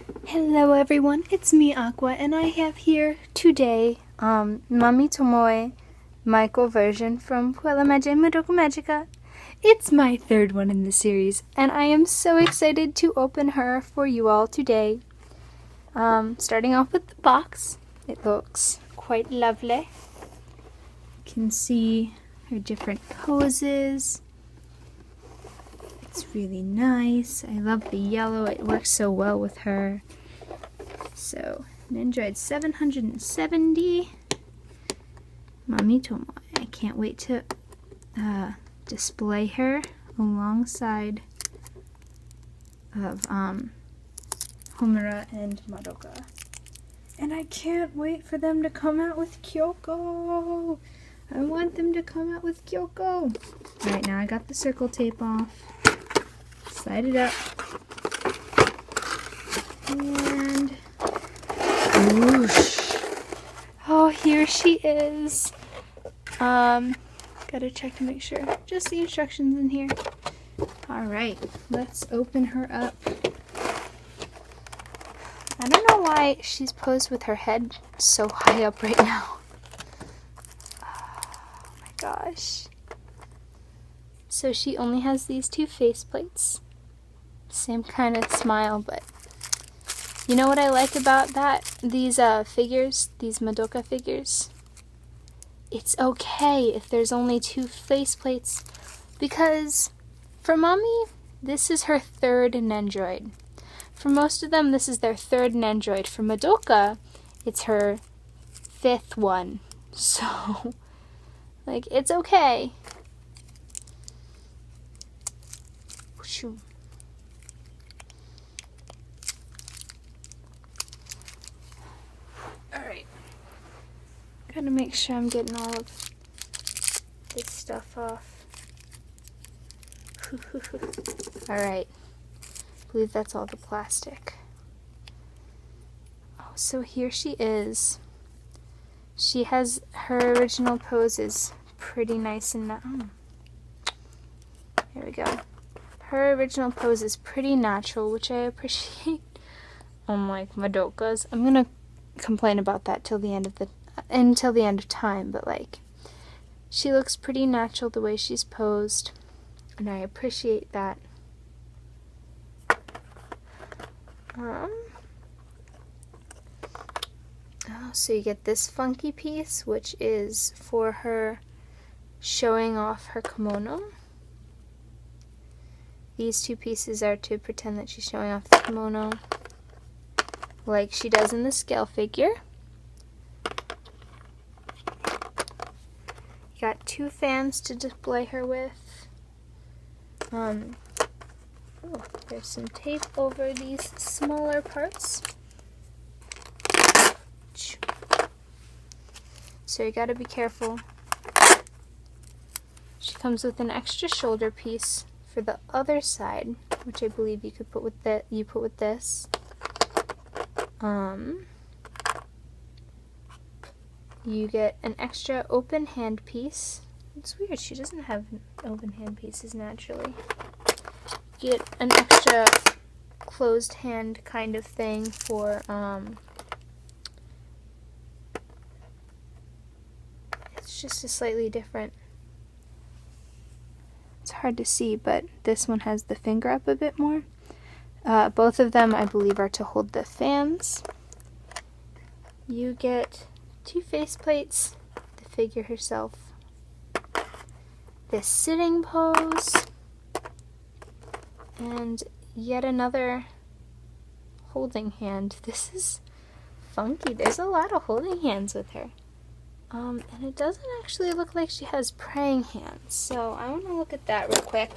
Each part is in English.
Hello everyone, it's me Aqua, and I have here today Mami Tomoe Maiko version from Madoka Magica. It's my third one in the series, and I am so excited to open her for you all today. Starting off with the box, it looks quite lovely. You can see her different poses. It's really nice. I love the yellow, it works so well with her. So, Nendoroid 770, Mami Tomoe. I can't wait to display her alongside of Homura and Madoka. And I can't wait for them to come out with Kyoko! I want them to come out with Kyoko! Alright, now I got the circle tape off. Slide it up. And whoosh. Oh, here she is. Gotta check to make sure. Just the instructions in here. Alright, let's open her up. I don't know why she's posed with her head so high up right now. Oh my gosh. So she only has these two faceplates. Same kind of smile, but you know what I like about that? These figures, these Madoka figures? It's okay if there's only two faceplates, because for Mami, this is her third Nendoroid. For most of them, this is their third Nendoroid. For Madoka, it's her fifth one. So, like, it's okay. Shoo. Alright. Gotta make sure I'm getting all of this stuff off. Alright. I believe that's all the plastic. Oh, so here she is. She has her original poses pretty nice and here we go. Her original pose is pretty natural, which I appreciate. Unlike Madoka's. I'm gonna complain about that till the end of time, but like, she looks pretty natural the way she's posed, and I appreciate that. So you get this funky piece, which is for her showing off her kimono. These two pieces are to pretend that she's showing off the kimono, like she does in the scale figure. You got two fans to display her with. Oh, there's some tape over these smaller parts. So you gotta be careful. She comes with an extra shoulder piece for the other side, which I believe you could put with this. You get an extra open hand piece. It's weird, she doesn't have open hand pieces naturally. You get an extra closed hand kind of thing for it's just a slightly different. It's hard to see, but this one has the finger up a bit more. Both of them, I believe, are to hold the fans. You get two faceplates, the figure herself, this sitting pose, and yet another holding hand. This is funky. There's a lot of holding hands with her. And it doesn't actually look like she has praying hands, so I want to look at that real quick.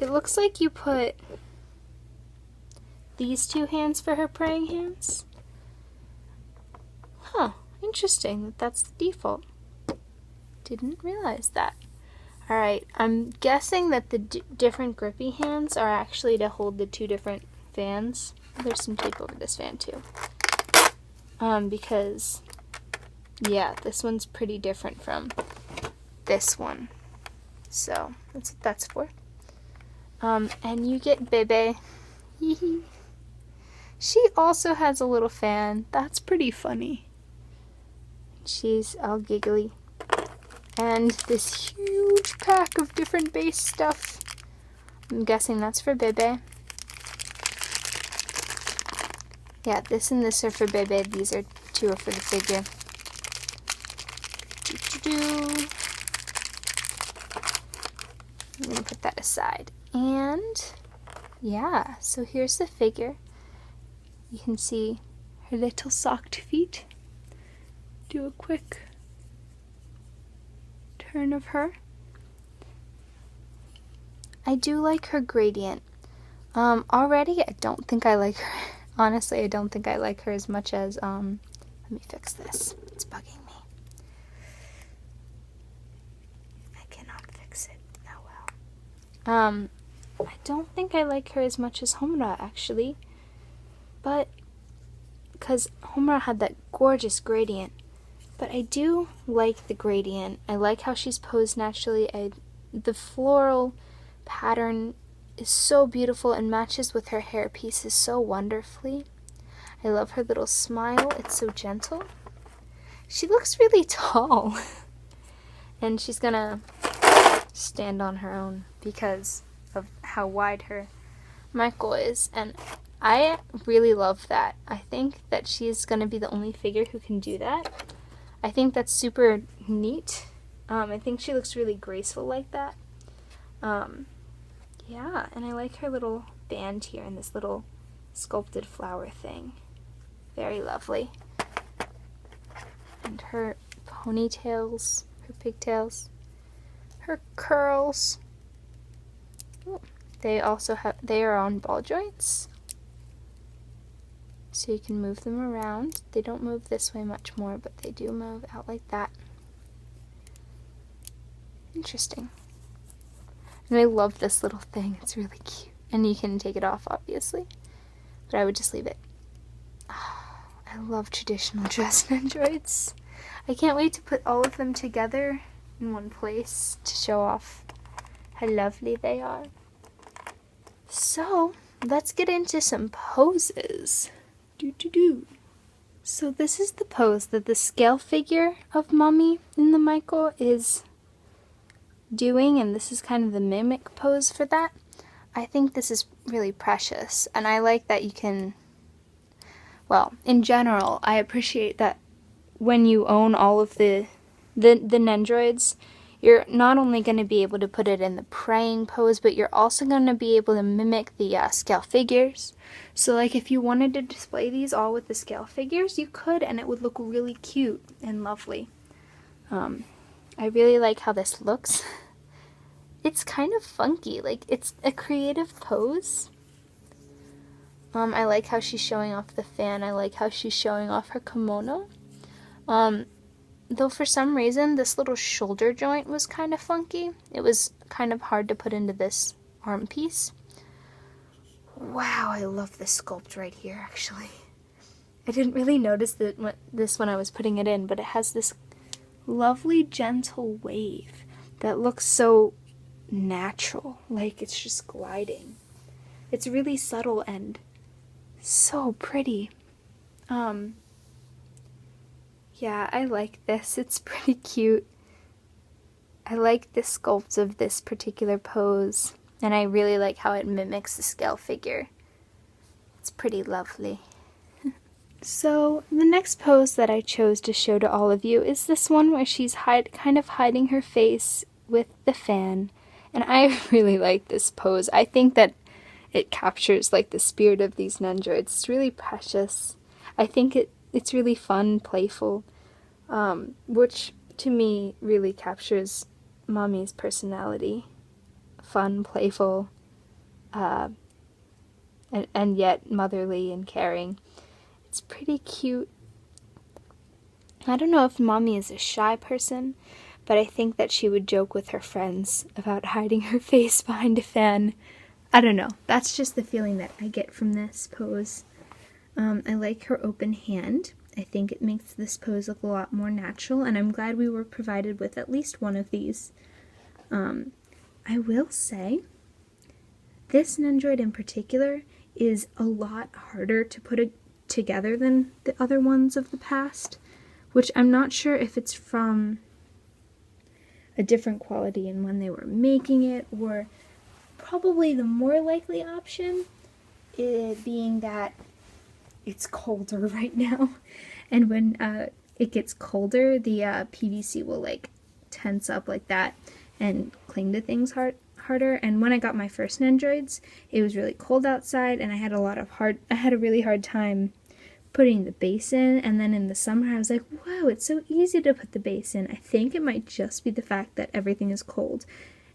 It looks like you put these two hands for her praying hands. Huh, interesting that that's the default. Didn't realize that. Alright, I'm guessing that the different grippy hands are actually to hold the two different fans. There's some tape over this fan too. Because yeah, this one's pretty different from this one. So, that's what that's for. And you get Bebe. She also has a little fan. That's pretty funny. She's all giggly. And this huge pack of different base stuff. I'm guessing that's for Bebe. Yeah, this and this are for Bebe. These are two are for the figure. I'm going to put that aside. And yeah, so here's the figure. You can see her little socked feet. Do a quick turn of her. I do like her gradient. Already I don't think I like her. Honestly, I don't think I like her as much as, let me fix this. It's bugging me. I cannot fix it. Oh well. I don't think I like her as much as Homura, actually. But, because Homura had that gorgeous gradient. But I do like the gradient. I like how she's posed naturally. The floral pattern is so beautiful and matches with her hair pieces so wonderfully. I love her little smile. It's so gentle. She looks really tall. And she's gonna stand on her own because of how wide her Maiko is. And I really love that. I think that she's gonna be the only figure who can do that. I think that's super neat. I think she looks really graceful like that. Yeah, and I like her little band here and this little sculpted flower thing. Very lovely. And her ponytails, her pigtails, her curls. Ooh, they are on ball joints. So you can move them around. They don't move this way much more, but they do move out like that. Interesting. And I love this little thing. It's really cute. And you can take it off, obviously. But I would just leave it. Oh, I love traditional dress Nendoroids. I can't wait to put all of them together in one place to show off how lovely they are. So, let's get into some poses. So this is the pose that the scale figure of Mami in the Maiko is doing, and this is kind of the mimic pose for that. I think this is really precious, and I like that you can, well, in general, I appreciate that when you own all of the Nendoroids, you're not only going to be able to put it in the praying pose, but you're also going to be able to mimic the scale figures. So like if you wanted to display these all with the scale figures, you could, and it would look really cute and lovely. I really like how this looks. It's kind of funky, like it's a creative pose. I like how she's showing off the fan. I like how she's showing off her kimono. Though for some reason this little shoulder joint was kind of funky. It was kind of hard to put into this arm piece. Wow, I love this sculpt right here, actually. I didn't really notice this when I was putting it in, but it has this lovely gentle wave that looks so natural, like it's just gliding. It's really subtle and so pretty. Yeah, I like this. It's pretty cute. I like the sculpt of this particular pose, and I really like how it mimics the scale figure. It's pretty lovely. So, the next pose that I chose to show to all of you is this one where she's kind of hiding her face with the fan. And I really like this pose. I think that it captures like the spirit of these Nendoroids. It's really precious. I think it's really fun, playful, which to me really captures Mami's personality. Fun, playful, and yet motherly and caring. It's pretty cute. I don't know if Mami is a shy person, but I think that she would joke with her friends about hiding her face behind a fan. I don't know. That's just the feeling that I get from this pose. I like her open hand. I think it makes this pose look a lot more natural, and I'm glad we were provided with at least one of these. I will say, this Nendoroid in particular is a lot harder to put together than the other ones of the past, which I'm not sure if it's from a different quality in when they were making it, or probably the more likely option being that it's colder right now, and when it gets colder, the PVC will like tense up like that and cling to things harder. And when I got my first Nendoroids, it was really cold outside, and I had a really hard time putting the base in. And then in the summer, I was like, wow, it's so easy to put the base in. I think it might just be the fact that everything is cold,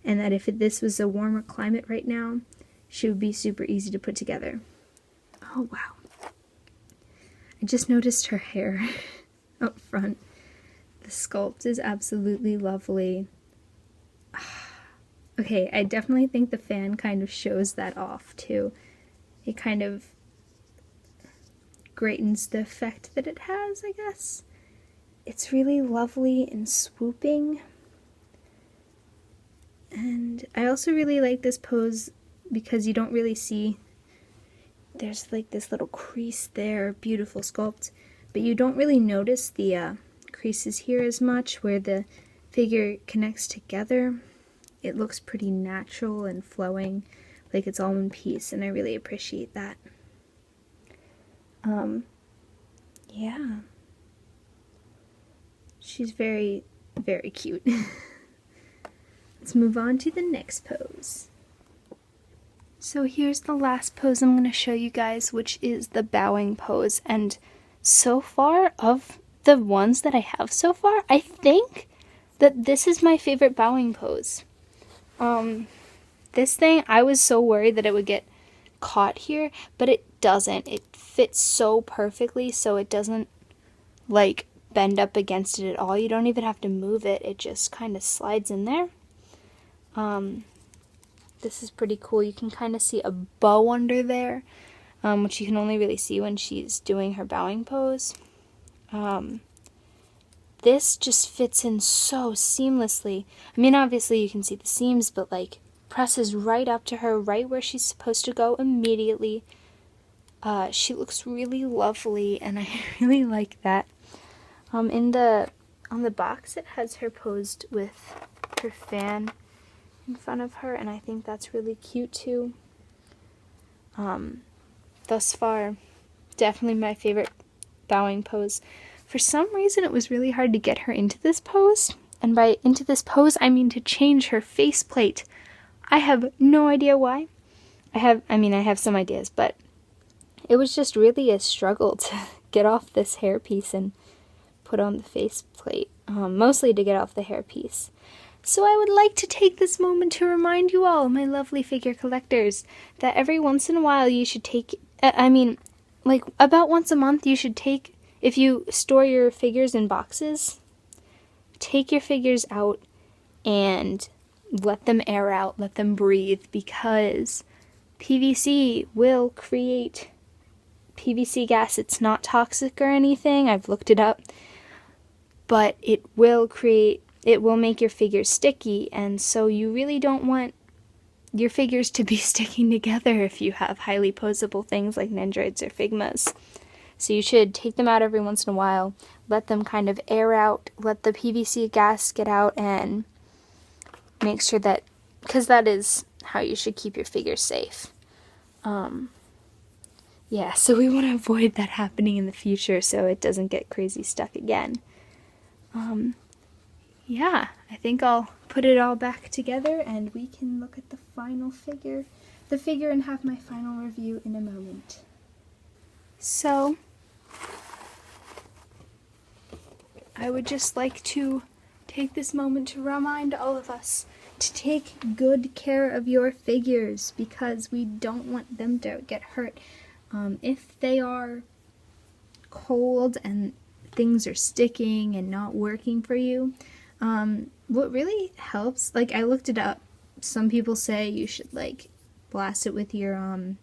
and that if this was a warmer climate right now, she would be super easy to put together. Oh wow. I just noticed her hair up front. The sculpt is absolutely lovely. Okay, I definitely think the fan kind of shows that off too. It kind of greatens the effect that it has, I guess. It's really lovely and swooping. And I also really like this pose because you don't really see, there's like this little crease there, beautiful sculpt, but you don't really notice the creases here as much where the figure connects together. It looks pretty natural and flowing, like it's all one piece, and I really appreciate that. Yeah. She's very, very cute. Let's move on to the next pose. So here's the last pose I'm going to show you guys, which is the bowing pose. And so far, of the ones that I have so far, I think that this is my favorite bowing pose. This thing, I was so worried that it would get caught here, but it doesn't. It fits so perfectly, so it doesn't like bend up against it at all. You don't even have to move it. It just kind of slides in there. This is pretty cool. You can kind of see a bow under there, which you can only really see when she's doing her bowing pose. This just fits in so seamlessly. I mean, obviously you can see the seams, but like presses right up to her, right where she's supposed to go immediately. She looks really lovely, and I really like that. On the box, it has her posed with her fan in front of her, and I think that's really cute too. Thus far, definitely my favorite bowing pose. For some reason, it was really hard to get her into this pose, and by into this pose, I mean to change her faceplate. I have no idea why. I have some ideas, but it was just really a struggle to get off this hairpiece and put on the faceplate, mostly to get off the hairpiece. So I would like to take this moment to remind you all, my lovely figure collectors, that every once in a while you should take, like about once a month you should take, if you store your figures in boxes, take your figures out and let them air out, let them breathe, because PVC will create PVC gas. It's not toxic or anything, I've looked it up, but it will make your figures sticky, and so you really don't want your figures to be sticking together if you have highly posable things like Nendoroids or Figmas. So you should take them out every once in a while, let them kind of air out, let the PVC gas get out, and make sure that, because that is how you should keep your figures safe. Yeah, so we want to avoid that happening in the future so it doesn't get crazy stuck again. Yeah, I think I'll put it all back together and we can look at the final figure, and have my final review in a moment. So, I would just like to take this moment to remind all of us to take good care of your figures, because we don't want them to get hurt. If they are cold and things are sticking and not working for you, what really helps, like I looked it up, some people say you should like blast it with your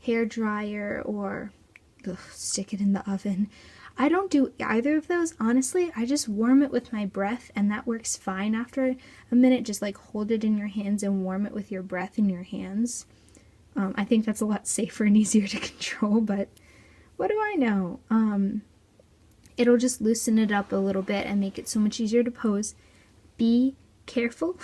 hair dryer or stick it in the oven. I don't do either of those, honestly. I just warm it with my breath, and that works fine after a minute. Just like hold it in your hands and warm it with your breath in your hands. I think that's a lot safer and easier to control, but what do I know? It'll just loosen it up a little bit and make it so much easier to pose. Be careful.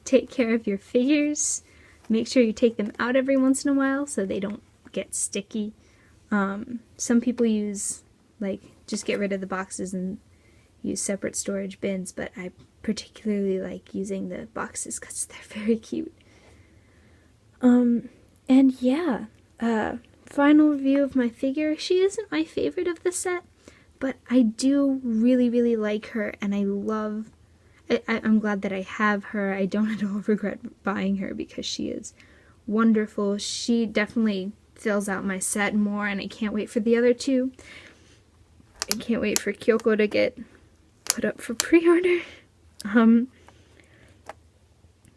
Take care of your figures. Make sure you take them out every once in a while so they don't get sticky. Some people use, like, just get rid of the boxes and use separate storage bins, but I particularly like using the boxes because they're very cute. And yeah, final review of my figure. She isn't my favorite of the set, but I do really, really like her, and I'm glad that I have her. I don't at all regret buying her because she is wonderful. She definitely fills out my set more, and I can't wait for the other two. I can't wait for Kyoko to get put up for pre-order.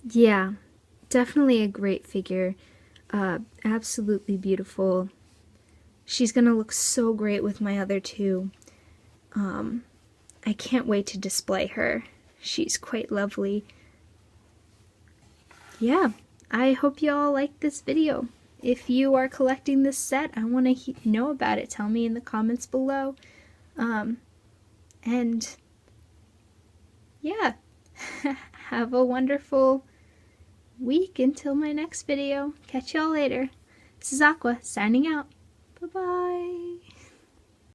Yeah, definitely a great figure. Absolutely beautiful. She's gonna look so great with my other two. I can't wait to display her. She's quite lovely. Yeah, I hope you all liked this video. If you are collecting this set, I want to know about it. Tell me in the comments below. And yeah, have a wonderful week until my next video. Catch y'all later. This is Aqua, signing out. Bye-bye.